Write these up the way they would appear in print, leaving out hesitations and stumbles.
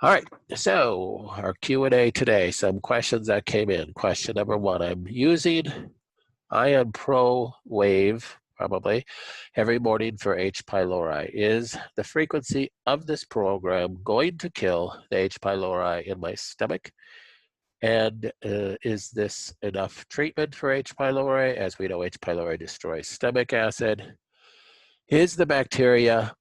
All right, so our Q&A today, some questions that came in. Question number one, I'm using Ion Pro Wave, probably, every morning for H. pylori. Is the frequency of this program going to kill the H. pylori in my stomach? And is this enough treatment for H. pylori? As we know, H. pylori destroys stomach acid. Is the bacteria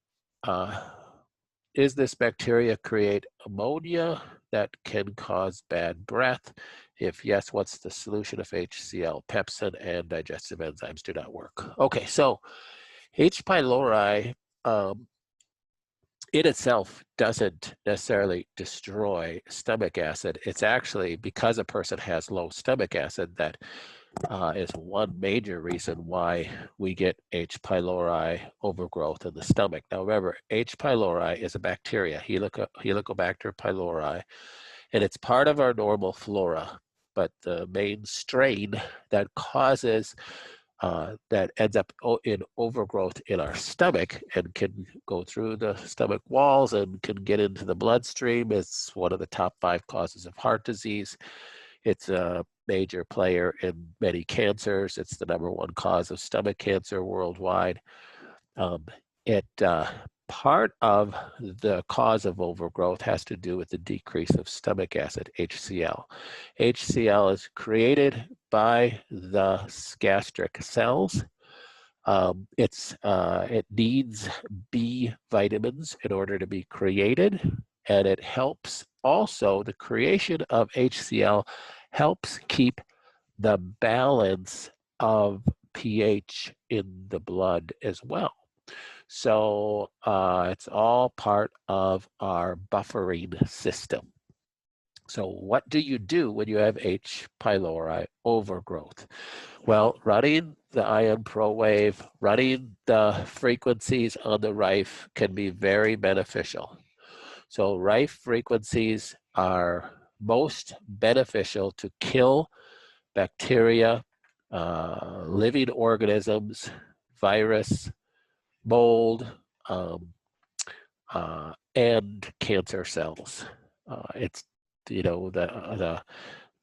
Is this bacteria create ammonia that can cause bad breath? If yes, what's the solution if HCl? Pepsin and digestive enzymes do not work. Okay, so H. pylori in itself doesn't necessarily destroy stomach acid. It's actually because a person has low stomach acid that is one major reason why we get H. pylori overgrowth in the stomach. Now remember, H. pylori is a bacteria, Helicobacter pylori, and it's part of our normal flora. But the main strain that causes that ends up in overgrowth in our stomach and can go through the stomach walls and can get into the bloodstream. It's one of the top 5 causes of heart disease. It's a major player in many cancers. It's the #1 cause of stomach cancer worldwide. Part of the cause of overgrowth has to do with the decrease of stomach acid, HCl. HCl is created by the gastric cells. It needs B vitamins in order to be created, and it helps also, the creation of HCl helps keep the balance of pH in the blood as well. So it's all part of our buffering system. So what do you do when you have H. pylori overgrowth? Well, running the Ion Pro Wave, running the frequencies on the Rife can be very beneficial. So Rife frequencies are most beneficial to kill bacteria, living organisms, virus, mold, and cancer cells. It's, you know, the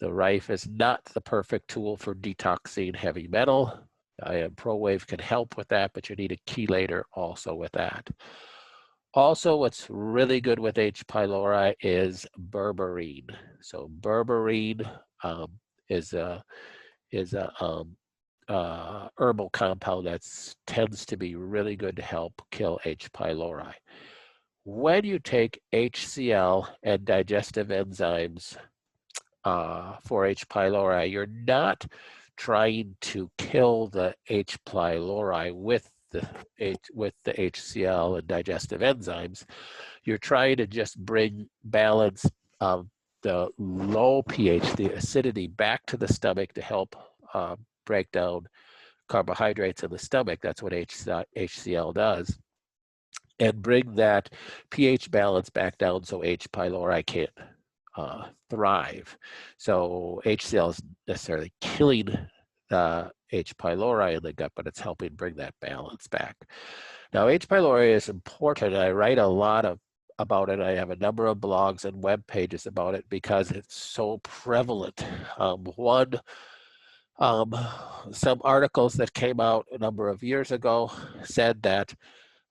Rife is not the perfect tool for detoxing heavy metal. Ion Pro Wave can help with that, but you need a chelator also with that. Also, what's really good with H. pylori is berberine. So berberine is a herbal compound that tends to be really good to help kill H. pylori. When you take HCl and digestive enzymes for H. pylori, you're not trying to kill the H. pylori with the HCl and digestive enzymes. You're trying to just bring balance of the low pH, the acidity, back to the stomach to help break down carbohydrates in the stomach. That's what HCl does. And bring that pH balance back down so H. pylori can't thrive. So HCl is necessarily killing the H. pylori in the gut, but it's helping bring that balance back. Now, H. pylori is important. I write a lot about it. I have a number of blogs and web pages about it because it's so prevalent. Some articles that came out a number of years ago said that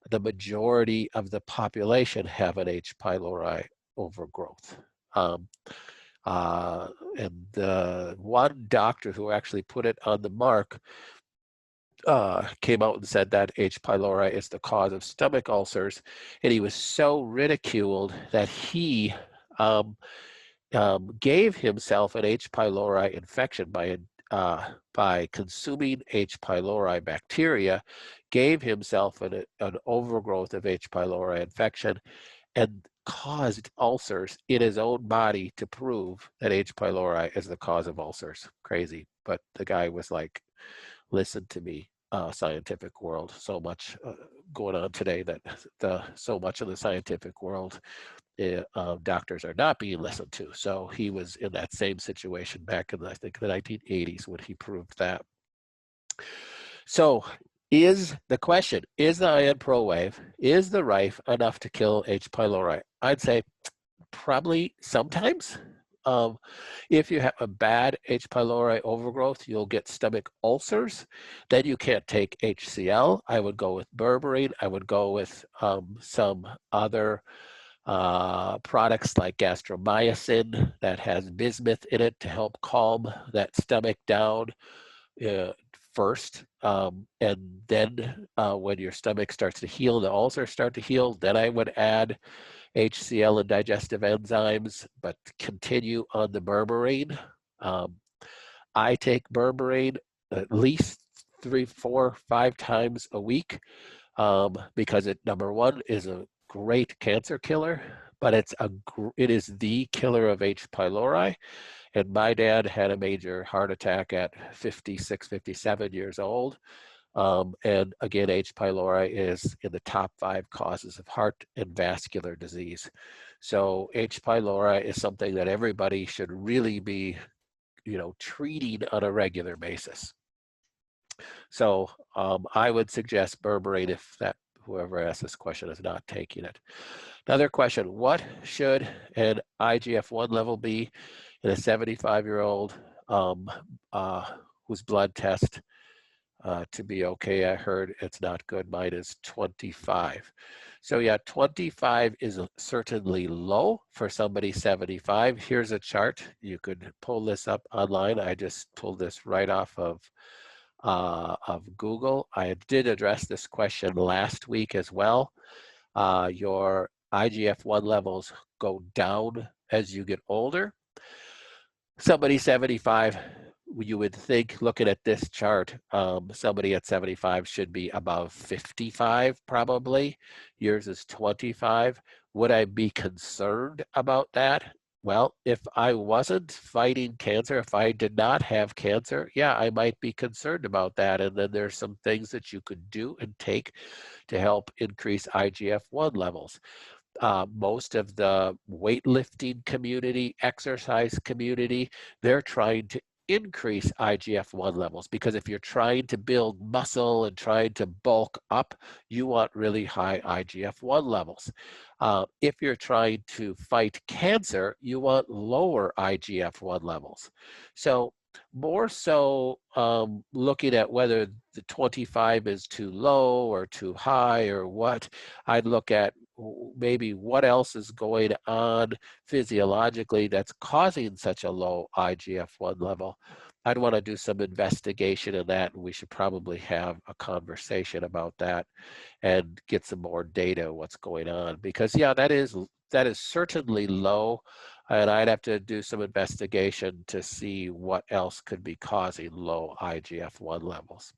the majority of the population have an H. pylori overgrowth. And one doctor who actually put it on the mark came out and said that H. pylori is the cause of stomach ulcers, and he was so ridiculed that he gave himself an H. pylori infection by consuming H. pylori bacteria, gave himself an overgrowth of H. pylori infection, and caused ulcers in his own body to prove that H. pylori is the cause of ulcers. Crazy. But the guy was like, listen to me, scientific world. So much going on today that so much of the scientific world, doctors are not being listened to. So he was in that same situation back in, I think, the 1980s when he proved that. So is the question, is the Ion Pro Wave, is the Rife enough to kill H. pylori? I'd say Probably sometimes. Um, if you have a bad H. pylori overgrowth, you'll get stomach ulcers. Then you can't take HCl. I would go with berberine. I would go with some other products like gastromycin that has bismuth in it to help calm that stomach down uh, first. And then when your stomach starts to heal, the ulcers start to heal, then I would add HCl and digestive enzymes, but continue on the berberine. Um, I take berberine at least 3, 4, 5 times a week because it, number one, is a great cancer killer, but it is the killer of H. pylori. And my dad had a major heart attack at 56, 57 years old. And again, H. pylori is in the top 5 causes of heart and vascular disease. So H. pylori is something that everybody should really be, treating on a regular basis. So I would suggest berberine if whoever asked this question is not taking it. Another question, what should an IGF-1 level be in a 75-year-old whose blood test to be okay? I heard it's not good. Mine is 25. So yeah, 25 is certainly low for somebody 75. Here's a chart. You could pull this up online. I just pulled this right off of Google. I did address this question last week as well. Your IGF-1 levels go down as you get older. Somebody 75, you would think, looking at this chart, somebody at 75 should be above 55 probably. Yours is 25. Would I be concerned about that? Well, if I wasn't fighting cancer, if I did not have cancer, yeah, I might be concerned about that. And then there's some things that you could do and take to help increase IGF-1 levels. Most of the weightlifting community, exercise community, they're trying to increase IGF-1 levels, because if you're trying to build muscle and trying to bulk up, you want really high IGF-1 levels. If you're trying to fight cancer, you want lower IGF-1 levels. So more so looking at whether the 25 is too low or too high or what, I'd look at maybe what else is going on physiologically that's causing such a low IGF-1 level. I'd want to do some investigation in that, and we should probably have a conversation about that and get some more data what's going on, because yeah, that is certainly low, and I'd have to do some investigation to see what else could be causing low IGF-1 levels.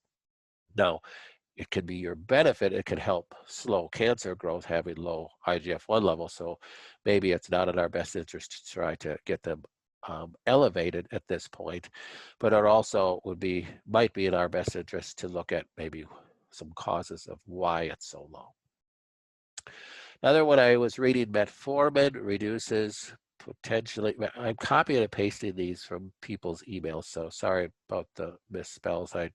Now, it could be your benefit. It could help slow cancer growth having low IGF-1 levels. So maybe it's not in our best interest to try to get them elevated at this point, but it also might be in our best interest to look at maybe some causes of why it's so low. Another one, I was reading, metformin reduces potentially, I'm copying and pasting these from people's emails, so sorry about the misspells. I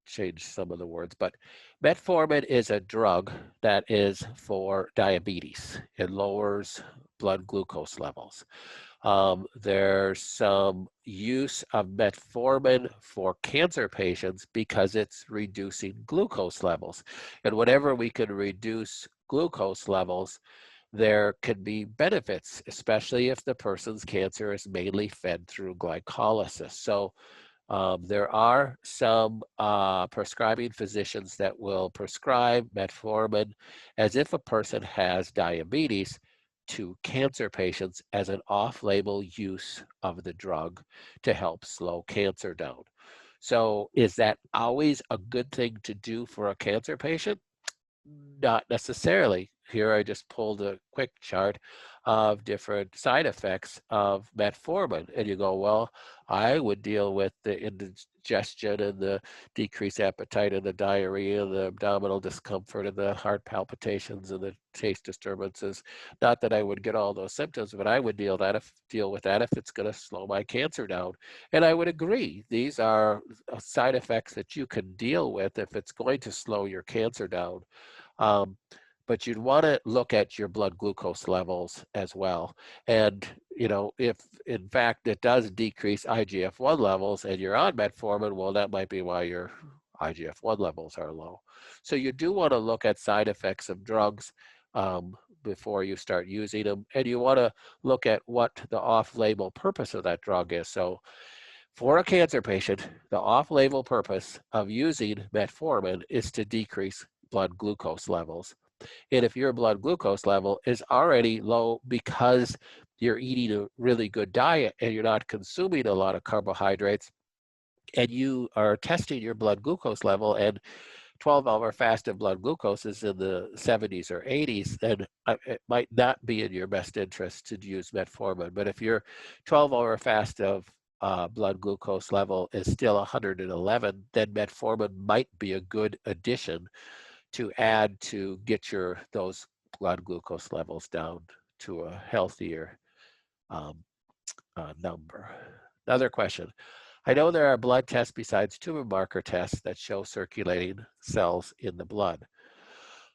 changed some of the words, but metformin is a drug that is for diabetes. It lowers blood glucose levels. There's some use of metformin for cancer patients because it's reducing glucose levels. And whenever we can reduce glucose levels, there can be benefits, especially if the person's cancer is mainly fed through glycolysis. So there are some prescribing physicians that will prescribe metformin as if a person has diabetes to cancer patients as an off-label use of the drug to help slow cancer down. So is that always a good thing to do for a cancer patient? Not necessarily. Here I just pulled a quick chart of different side effects of metformin. And you go, well, I would deal with the indigestion and the decreased appetite and the diarrhea, the abdominal discomfort and the heart palpitations and the taste disturbances. Not that I would get all those symptoms, but I would deal with that if it's going to slow my cancer down. And I would agree. These are side effects that you can deal with if it's going to slow your cancer down. but you'd want to look at your blood glucose levels as well. And, if in fact it does decrease IGF-1 levels and you're on metformin, well, that might be why your IGF-1 levels are low. So you do want to look at side effects of drugs before you start using them. And you want to look at what the off-label purpose of that drug is. So for a cancer patient, the off-label purpose of using metformin is to decrease blood glucose levels. And if your blood glucose level is already low because you're eating a really good diet and you're not consuming a lot of carbohydrates, and you are testing your blood glucose level and 12-hour fasted blood glucose is in the 70s or 80s, then it might not be in your best interest to use metformin. But if your 12-hour fast of blood glucose level is still 111, then metformin might be a good addition to add to get those blood glucose levels down to a healthier number. Another question. I know there are blood tests besides tumor marker tests that show circulating cells in the blood.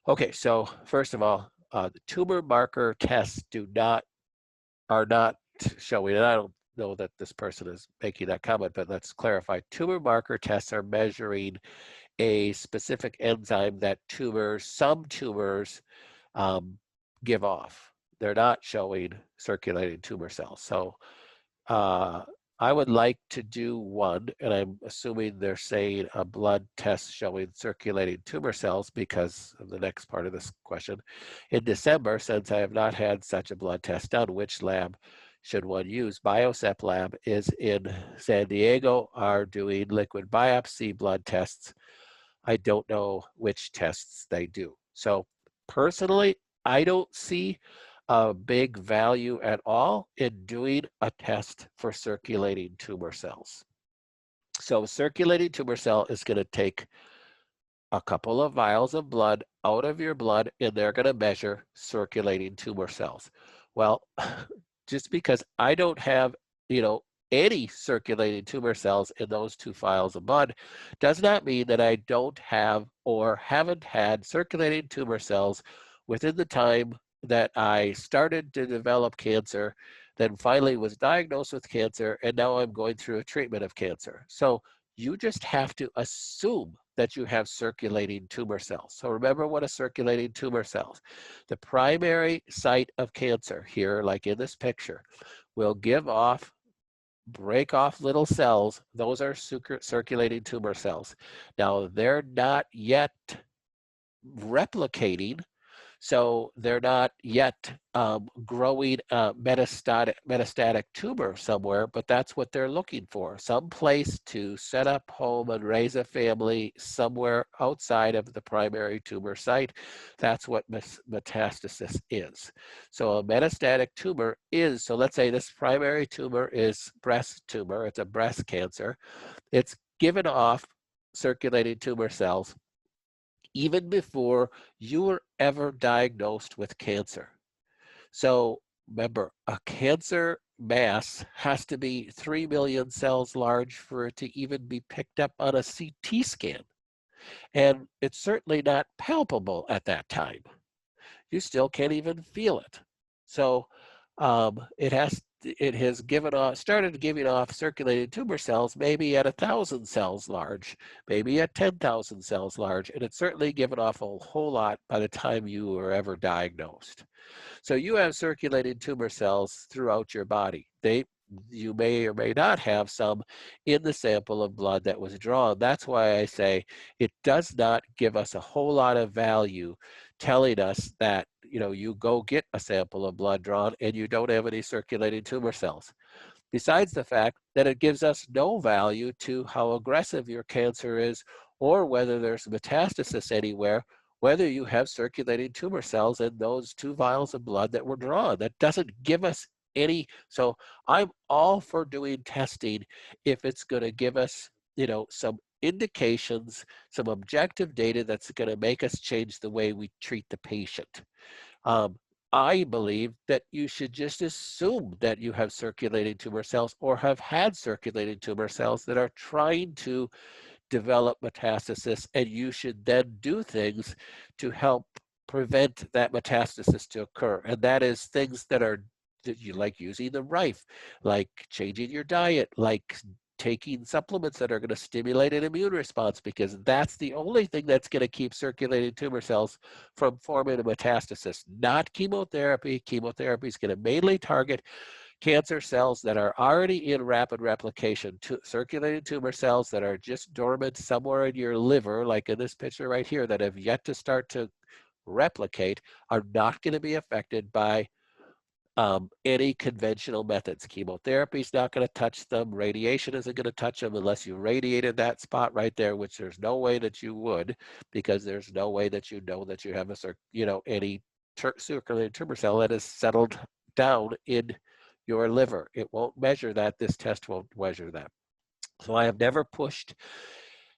Okay, so first of all, the tumor marker tests are not showing, and I don't know that this person is making that comment, but let's clarify. Tumor marker tests are measuring a specific enzyme that some tumors give off. They're not showing circulating tumor cells. So I would like to do one, and I'm assuming they're saying a blood test showing circulating tumor cells because of the next part of this question. In December, since I have not had such a blood test done, which lab should one use? Biosep lab is in San Diego, are doing liquid biopsy blood tests. I don't know which tests they do. So personally, I don't see a big value at all in doing a test for circulating tumor cells. So circulating tumor cell is going to take a couple of vials of blood out of your blood, and they're going to measure circulating tumor cells. Well, just because I don't have, any circulating tumor cells in those 2 vials of blood does not mean that I don't have or haven't had circulating tumor cells within the time that I started to develop cancer, then finally was diagnosed with cancer, and now I'm going through a treatment of cancer. So you just have to assume that you have circulating tumor cells. So remember what a circulating tumor cell is. The primary site of cancer here, like in this picture, will break off little cells. Those are circulating tumor cells. Now, they're not yet replicating, so they're not yet growing a metastatic tumor somewhere, but that's what they're looking for. Some place to set up home and raise a family somewhere outside of the primary tumor site. That's what metastasis is. So a metastatic tumor is, so let's say this primary tumor is breast tumor, it's a breast cancer. It's given off circulating tumor cells even before you were ever diagnosed with cancer. So remember, a cancer mass has to be 3 million cells large for it to even be picked up on a CT scan. And it's certainly not palpable at that time. You still can't even feel it. So it has started giving off circulating tumor cells maybe at 1,000 cells large, maybe at 10,000 cells large, and it's certainly given off a whole lot by the time you were ever diagnosed. So you have circulating tumor cells throughout your body. You may or may not have some in the sample of blood that was drawn. That's why I say it does not give us a whole lot of value telling us that, you go get a sample of blood drawn and you don't have any circulating tumor cells. Besides the fact that it gives us no value to how aggressive your cancer is or whether there's metastasis anywhere, whether you have circulating tumor cells in those 2 vials of blood that were drawn. That doesn't give us any. So I'm all for doing testing if it's going to give us, some indications, some objective data that's going to make us change the way we treat the patient. I believe that you should just assume that you have circulating tumor cells or have had circulating tumor cells that are trying to develop metastasis, and you should then do things to help prevent that metastasis to occur. And that is things that you like using the rife, like changing your diet, like taking supplements that are going to stimulate an immune response, because that's the only thing that's going to keep circulating tumor cells from forming a metastasis, not chemotherapy. Chemotherapy is going to mainly target cancer cells that are already in rapid replication, circulating tumor cells that are just dormant somewhere in your liver, like in this picture right here, that have yet to start to replicate, are not going to be affected by any conventional methods. Chemotherapy is not going to touch them. Radiation isn't going to touch them unless you radiated that spot right there, which there's no way that you would, because there's no way that you know that you have any circulating tumor cell that is settled down in your liver. It won't measure that. This test won't measure that. So I have never pushed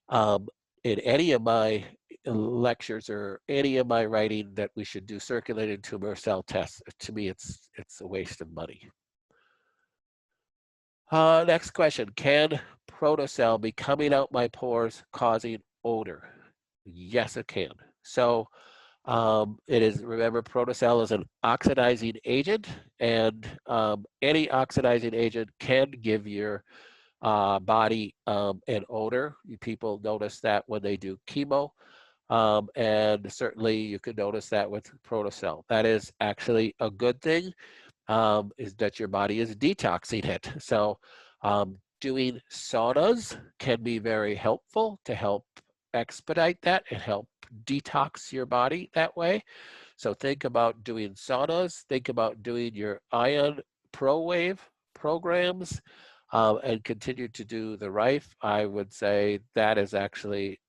um, in any of my lectures or any of my writing that we should do circulating tumor cell tests. To me, it's a waste of money. Next question, can protocell be coming out my pores causing odor? Yes, it can. So it is, remember, protocell is an oxidizing agent, and any oxidizing agent can give your body an odor. People notice that when they do chemo. And certainly you can notice that with protocell. That is actually a good thing, is that your body is detoxing it. So doing saunas can be very helpful to help expedite that and help detox your body that way. So think about doing saunas, think about doing your ion ProWave programs, and continue to do the Rife. I would say that is actually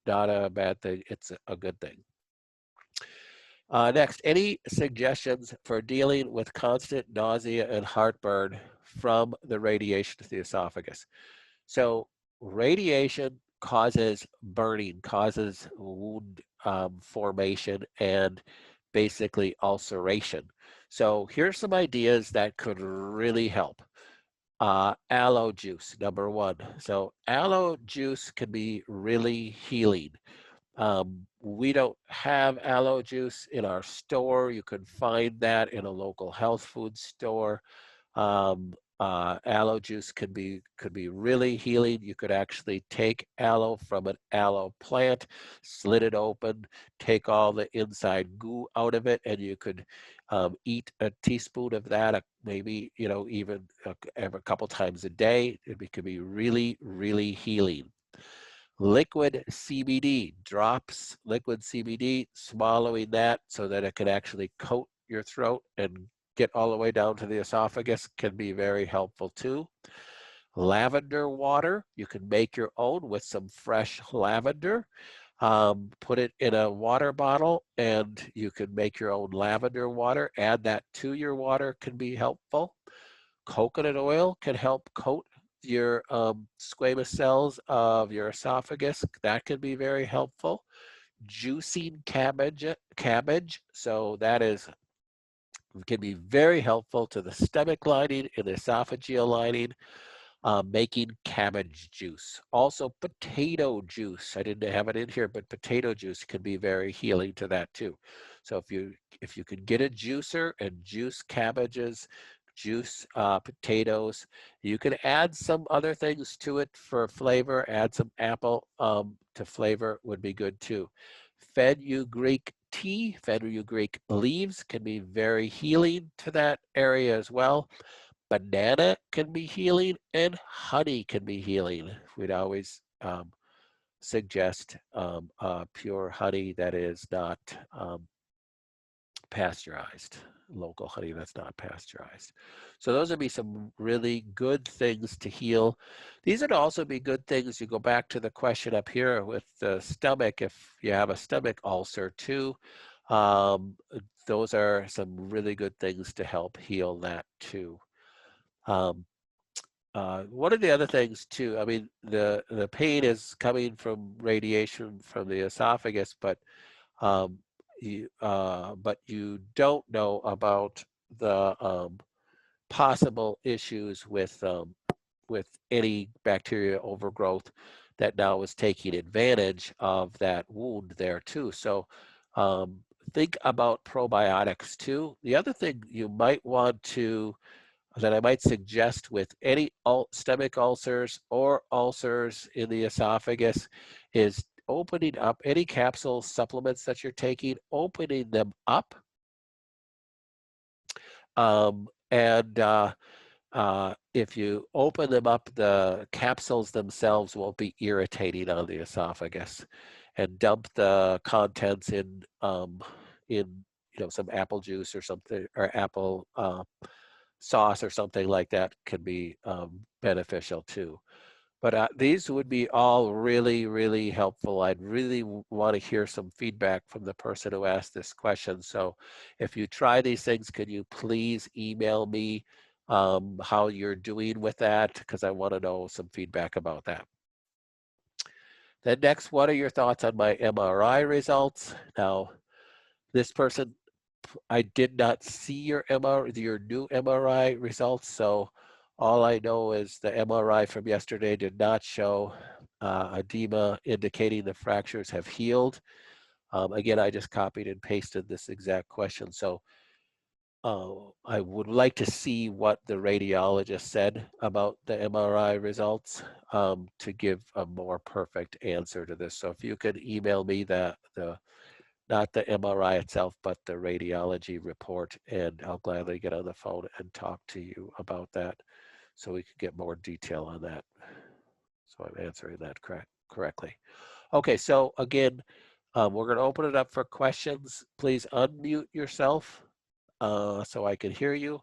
not a bad thing. It's a good thing. Next, any suggestions for dealing with constant nausea and heartburn from the radiation to the esophagus? So radiation causes burning, causes wound formation, and basically ulceration. So here's some ideas that could really help. Aloe juice, number one. So aloe juice can be really healing. We don't have aloe juice in our store. You can find that in a local health food store. Aloe juice could be really healing. You could actually take aloe from an aloe plant, slit it open, take all the inside goo out of it, and you could eat a teaspoon of that, maybe even a couple times a day. It could be really, really healing. Liquid CBD, drops liquid CBD, swallowing that so that it can actually coat your throat and get all the way down to the esophagus can be very helpful too. Lavender water, you can make your own with some fresh lavender. Put it in a water bottle and you can make your own lavender water. Add that to your water, can be helpful. Coconut oil can help coat your squamous cells of your esophagus. That can be very helpful. Juicing cabbage, so that can be very helpful to the stomach lining and the esophageal lining. Making cabbage juice. Also potato juice. I didn't have it in here, but potato juice can be very healing to that too. So if you could get a juicer and juice cabbages, juice potatoes, you can add some other things to it for flavor. Add some apple to flavor would be good too. Fenugreek tea, fenugreek leaves can be very healing to that area as well. Banana can be healing and honey can be healing. We'd always suggest pure honey that is not pasteurized, local honey that's not pasteurized. So those would be some really good things to heal. These would also be good things. You go back to the question up here with the stomach, if you have a stomach ulcer too, those are some really good things to help heal that too. One of the other things too, I mean, the pain is coming from radiation from the esophagus, but you don't know about the possible issues with any bacteria overgrowth that now is taking advantage of that wound there too. So think about probiotics too. The other thing you might want to, that I might suggest with any stomach ulcers or ulcers in the esophagus is opening up any capsule supplements that you're taking, opening them up. If you open them up, the capsules themselves won't be irritating on the esophagus, and dump the contents in some apple juice or something, or apple sauce or something like that can be beneficial too. But these would be all really, really helpful. I'd really want to hear some feedback from the person who asked this question. So if you try these things, could you please email me how you're doing with that? Because I want to know some feedback about that. Then next, what are your thoughts on my MRI results? Now, this person, I did not see your new MRI results, so all I know is the MRI from yesterday did not show edema, indicating the fractures have healed. Again, I just copied and pasted this exact question, so I would like to see what the radiologist said about the MRI results to give a more perfect answer to this. So if you could email me not the MRI itself, but the radiology report, and I'll gladly get on the phone and talk to you about that so we can get more detail on that. So I'm answering that correctly. Okay, so again, we're going to open it up for questions. Please unmute yourself so I can hear you.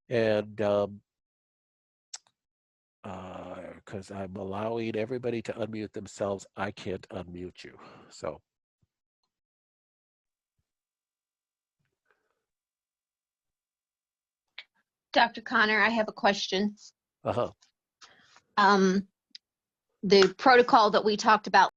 And because I'm allowing everybody to unmute themselves, I can't unmute you. So. Dr. Connor, I have a question. Uh-huh. The protocol that we talked about